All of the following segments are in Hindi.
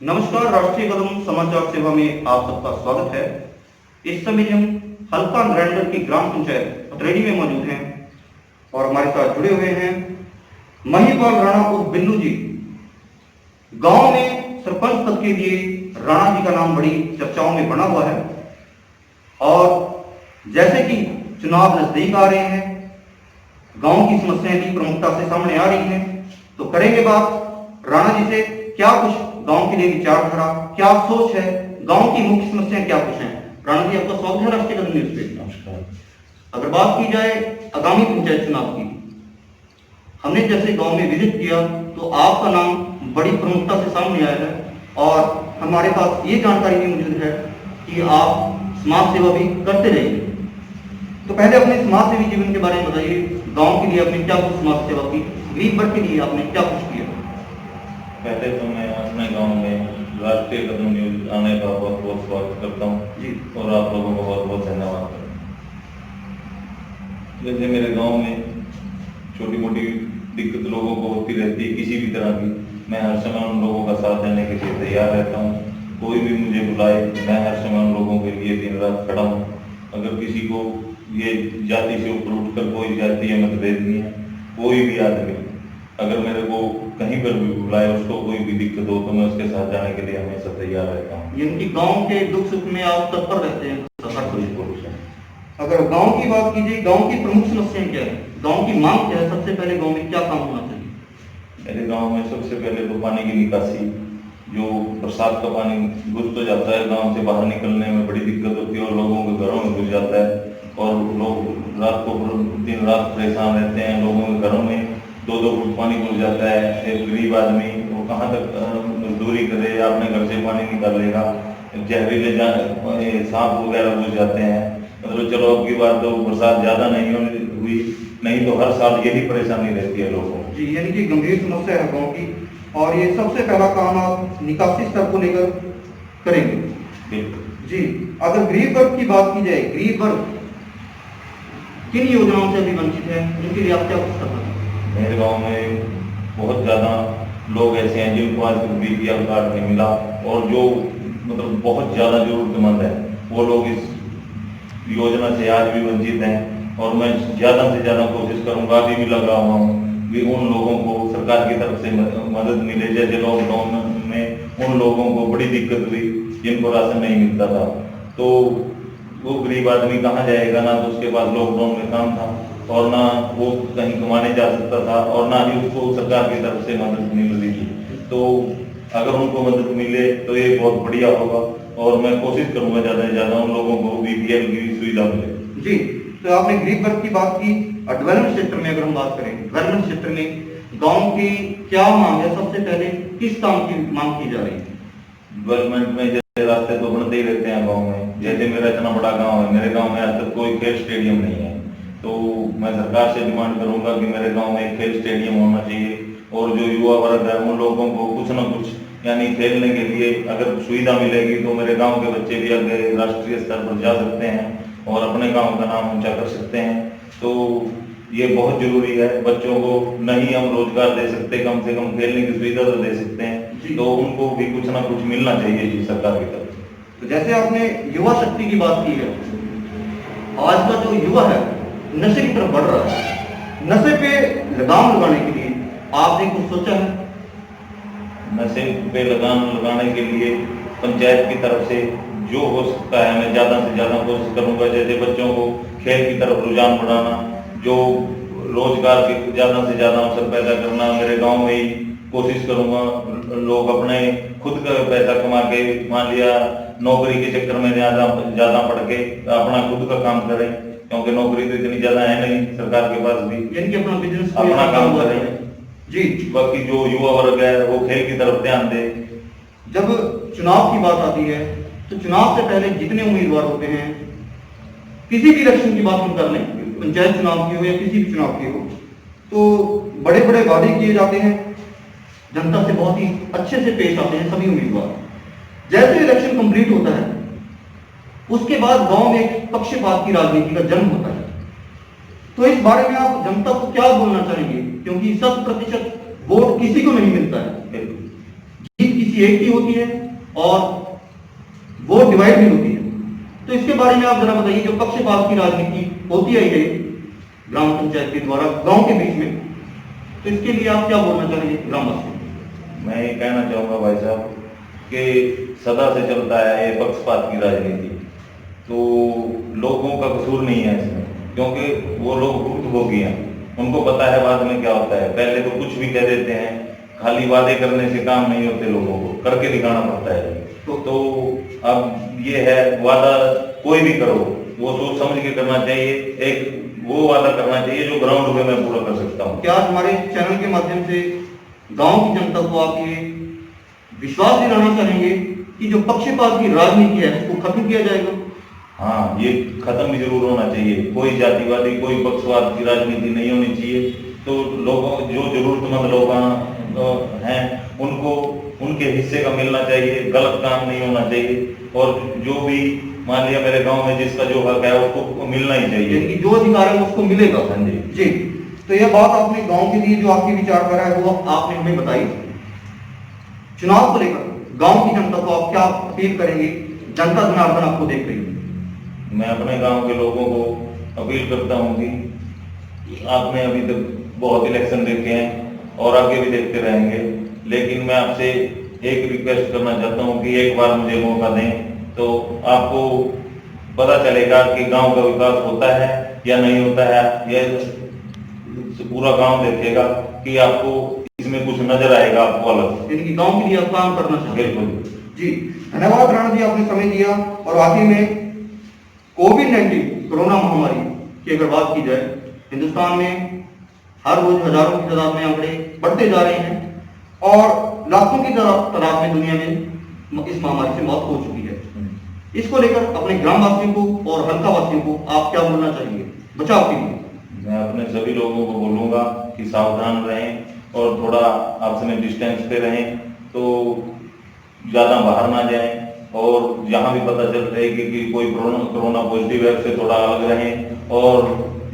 नमस्कार, राष्ट्रीय कदम समाचार सेवा में आप सबका स्वागत है। इस समय हम हल्का नरेंद्र की ग्राम पंचायत अतरेडी में मौजूद हैं और हमारे साथ जुड़े हुए हैं महिपाल राणा उर्फ बिल्लू जी। गांव में सरपंच पद के लिए राणा जी का नाम बड़ी चर्चाओं में बना हुआ है और जैसे कि चुनाव नजदीक आ रहे हैं, गांव की समस्याएं भी प्रमुखता से सामने आ रही हैं, तो करेंगे बात राणा जी से। क्या कुछ गांव के लिए विचारधारा, क्या सोच है, गांव की मुख्य समस्याएं क्या कुछ हैं? राणा जी, आपका स्वागत है राष्ट्रीय कदम न्यूज पे। नमस्कार। अगर बात की जाए आगामी पंचायत चुनाव की, हमने जैसे गांव में विजिट किया तो आपका नाम बड़ी प्रमुखता से सामने आया है और हमारे पास ये जानकारी भी मौजूद है कि आप समाज सेवा भी करते रहेंगे। तो पहले अपने समाज सेवी जीवन के बारे में बताइए। गांव के लिए आपने क्या कुछ समाज सेवा की, गरीब वर्ग के लिए आपने क्या कुछ किया? पहले तो मैं अपने गांव में राष्ट्रीय कदम न्यूज आने का बहुत बहुत स्वागत करता हूं जी। और आप लोगों को बहुत बहुत धन्यवाद करता हूं। जैसे मेरे गांव में छोटी मोटी दिक्कत लोगों को होती रहती है किसी भी तरह की, मैं हर समय उन लोगों का साथ देने के लिए तैयार रहता हूँ। कोई भी मुझे बुलाए, मैं हर समय उन लोगों के लिए दिन रात खड़ा हूँ। अगर किसी को ये जाति से ऊपर उठकर कोई जातीय मतभेद नहीं है, कोई भी आदमी अगर मेरे को कहीं पर भी बुलाए, उसको कोई भी दिक्कत हो तो मैं उसके साथ जाने के लिए हमेशा तैयार रहता हूँ। यानी गांव के दुख सुख में आप तत्पर रहते हैं। पुरुष है। अगर गांव की बात कीजिए, गांव की प्रमुख समस्याएं क्या है, गांव की मांग क्या है? सबसे पहले गांव में क्या काम होना चाहिए? मेरे गांव में सबसे पहले तो पानी की निकासी, जो बरसात का पानी घुस तो जाता है, गांव से बाहर निकलने में बड़ी दिक्कत होती है और लोगों के घरों में घुस जाता है और लोग रात को दिन रात परेशान रहते हैं। लोगों के घरों में 2-2 फुट पानी घुस जाता है। एक गरीब आदमी वो कहाँ तक मजदूरी करे, अपने घर से पानी निकालेगा। जहरीले सांप वगैरह घुस जाते हैं। मतलब चलो अब की बात तो बरसात ज्यादा नहीं हुई, नहीं तो हर साल यही परेशानी रहती है लोगों को। जी, यानी कि गंभीर समस्या है गांव की और ये सबसे पहला काम आप निकासी स्तर को लेकर करेंगे। जी, अगर गरीब वर्ग की बात की जाए, गरीब वर्ग किन योजनाओं से अभी वंचित है, उनके लिए आप क्या कुछ करना है? मेरे गांव में बहुत ज़्यादा लोग ऐसे हैं जिनको आज तक बीपीएल कार्ड नहीं मिला और जो मतलब बहुत ज़्यादा जरूरतमंद है, वो लोग इस योजना से आज भी वंचित हैं। और मैं ज़्यादा से ज़्यादा कोशिश करूंगा, अभी भी लगा हुआ हूँ कि उन लोगों को सरकार की तरफ से मदद मिले। जैसे लॉकडाउन में उन लोगों को बड़ी दिक्कत हुई जिनको राशन नहीं मिलता था, तो वो गरीब आदमी कहाँ जाएगा? ना तो उसके पास लॉकडाउन में काम था और ना वो कहीं कमाने जा सकता था और ना ही उसको सरकार की तरफ से मदद मिल रही थी। तो अगर उनको मदद मिले तो ये बहुत बढ़िया होगा और मैं कोशिश करूंगा ज़्यादा से ज़्यादा उन लोगों को बीपीएल की सुविधा मिले। जी, तो आपने गरीब वर्ग की बात की। डेवलपमेंट क्षेत्र में अगर हम बात करें, डेवलपमेंट क्षेत्र में गांव की क्या मांग है? सबसे पहले किस काम की मांग की जा रही है? डेवलपमेंट में जैसे रास्ते तो बनते ही रहते हैं गाँव में। जैसे मेरा इतना बड़ा गाँव है, मेरे गाँव में आज तक कोई खेल स्टेडियम नहीं है, तो मैं सरकार से डिमांड करूंगा कि मेरे गांव में एक खेल स्टेडियम होना चाहिए और जो युवा वर्ग है उन लोगों को कुछ ना कुछ यानी खेलने के लिए अगर सुविधा मिलेगी तो मेरे गांव के बच्चे भी आगे राष्ट्रीय स्तर पर जा सकते हैं और अपने गांव का नाम ऊंचा कर सकते हैं। तो ये बहुत जरूरी है। बच्चों को नहीं हम रोजगार दे सकते, कम से कम खेलने की सुविधा तो दे सकते हैं, तो उनको भी कुछ ना कुछ मिलना चाहिए जी सरकार की तरफ से। तो जैसे आपने युवा शक्ति की बात की है, आज का जो युवा है नशे की तरफ बढ़ रहा है। नशे पे लगाम लगाने के लिए आपने कुछ सोचा है? नशे पे लगाम लगाने के लिए पंचायत की तरफ से जो हो सकता है मैं ज़्यादा से ज़्यादा कोशिश करूंगा। जैसे बच्चों को खेल की तरफ रुझान बढ़ाना, जो रोजगार के ज़्यादा से ज़्यादा अवसर पैदा करना। मेरे गांव में ही कोशिश करूंगा लोग अपने खुद का पैसा कमा के, मान लिया नौकरी के चक्कर में ज़्यादा पढ़ के अपना खुद का काम करें, क्योंकि नौकरी तो इतनी ज्यादा है नहीं सरकार के पास भी, यानी कि अपना बिजनेस अपना काम करें जी। बाकी जो युवा वर्ग है वो खेल की तरफ ध्यान दे। जब चुनाव की बात आती है तो चुनाव से पहले जितने उम्मीदवार होते हैं, किसी भी इलेक्शन की बात हम कर लें, पंचायत चुनाव की हो या किसी भी चुनाव की हो, तो बड़े बड़े वादे किए जाते हैं, जनता से बहुत ही अच्छे से पेश आते हैं सभी उम्मीदवार। जैसे इलेक्शन कंप्लीट होता है उसके बाद गांव में एक पक्षपात की राजनीति का जन्म होता है। तो इस बारे में आप जनता को क्या बोलना चाहेंगे? क्योंकि 100% वोट किसी को नहीं मिलता है, जीत किसी की एक ही होती है और वोट डिवाइड भी होती है। तो इसके बारे में आप जरा बताइए, जो पक्षपात की राजनीति होती है ये ग्राम पंचायत के द्वारा गांव के बीच में, तो इसके लिए आप क्या बोलना चाहेंगे ग्रामवासियों को? मैं ये कहना चाहूँगा भाई साहब कि सदा से चलता है ये पक्षपात की राजनीति, तो लोगों का कसूर नहीं है इसमें, क्योंकि वो लोग भुक्तभोगी हैं, उनको पता है बाद में क्या होता है। पहले तो कुछ भी कह देते हैं, खाली वादे करने से काम नहीं होते, लोगों को करके दिखाना पड़ता है। तो अब ये है, वादा कोई भी करो वो सोच समझ के करना चाहिए, एक वो वादा करना चाहिए जो ग्राउंड में मैं पूरा कर सकता हूँ। क्या हमारे चैनल के माध्यम से गांव की जनता को आप ये विश्वास दिलाना चाहेंगे कि जो पक्षपात की राजनीति है उसको खत्म किया जाएगा? हाँ, ये खत्म भी जरूर होना चाहिए। कोई जातिवादी, कोई पक्षपात की राजनीति नहीं होनी चाहिए। तो लोगों, जो जरूरतमंद लोग हैं उनको उनके हिस्से का मिलना चाहिए, गलत काम नहीं होना चाहिए। और जो भी मान लिया मेरे गांव में जिसका जो हक है उसको मिलना ही चाहिए, जो अधिकार है उसको मिलेगा। हाँ जी जी। तो यह बात आपने गांव के लिए जो आपकी विचारधारा है वो आपने हमें बताई। चुनाव को लेकर गांव की जनता को आप क्या अपील करेंगे? जनता जनार्दन आपको देख रही है। मैं अपने गांव के लोगों को अपील करता हूं कि आपने अभी तक बहुत इलेक्शन देखे हैं और आगे भी देखते रहेंगे, लेकिन मैं आपसे एक रिक्वेस्ट करना चाहता हूं कि एक बार मुझे मौका दें, तो आपको पता चलेगा कि गांव का विकास होता है या नहीं होता है। यह पूरा गांव देखेगा कि आपको इसमें कुछ नजर आएगा आपको अलग, यानी कि गांव के लिए आप काम करना चाहते हैं। बिल्कुल जी, धन्यवाद राणा जी, आपने समय दिया। और आखिर में कोविड-19 कोरोना महामारी की अगर बात की जाए, हिंदुस्तान में हर रोज हजारों की तादाद में आंकड़े बढ़ते जा रहे हैं और लाखों की तादाद में दुनिया में इस महामारी से मौत हो चुकी है। इसको लेकर अपने ग्रामवासियों को और हल्का वासियों को आप क्या बोलना चाहेंगे बचाव के लिए? मैं अपने सभी लोगों को बोलूंगा कि सावधान रहें और थोड़ा आपस में डिस्टेंस पे रहें, तो ज़्यादा बाहर ना जाएं, और जहाँ भी पता चल रहा है कि कोई कोरोना पॉजिटिव है उससे थोड़ा अलग रहें। और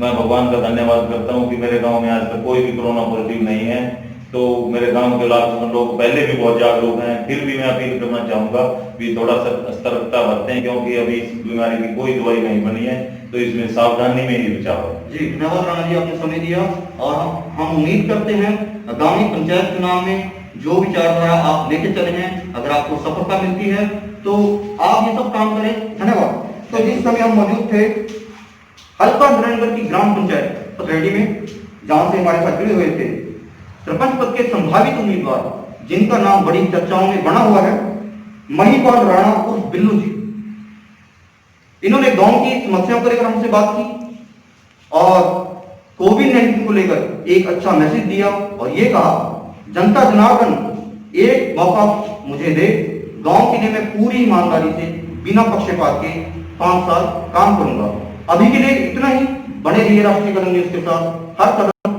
मैं भगवान का धन्यवाद करता हूँ कि मेरे गांव में आज तक कोई भी कोरोना पॉजिटिव नहीं है। तो मेरे गांव के लोग पहले भी बहुत जागरूक हैं, फिर भी मैं अपील करना चाहूँगा कि थोड़ा सतर्कता बरतें, क्योंकि अभी इस बीमारी की कोई दवाई नहीं बनी है, तो इसमें सावधानी में ही बचाव है। जी, धन्यवाद राणा जी, आपने समय दिया। और हम उम्मीद करते हैं आगामी पंचायत चुनाव में जो विचारधारा आप लेके चले हैं, अगर आपको सफलता मिलती है तो आप ये सब काम करें। धन्यवाद। तो जिस समय हम मौजूद थे हल्का नारायणगढ़ की ग्राम पंचायत पथरेडी में, जहां से हमारे साथ जुड़े हुए थे सरपंच पद के संभावित उम्मीदवार, जिनका नाम बड़ी चर्चाओं में बना हुआ है, महिपाल राणा उर्फ बिल्लू जी। इन्होंने गांव की समस्याओं को लेकर हमसे बात की और कोविड-19 को लेकर एक अच्छा मैसेज दिया और ये कहा, जनता जनार्दन एक मौका मुझे दे, गांव के लिए मैं पूरी ईमानदारी से बिना पक्षपात के 5 साल काम करूंगा। अभी के लिए इतना ही। बने रहिए राष्ट्रीय कदम न्यूज़ के साथ हर कदम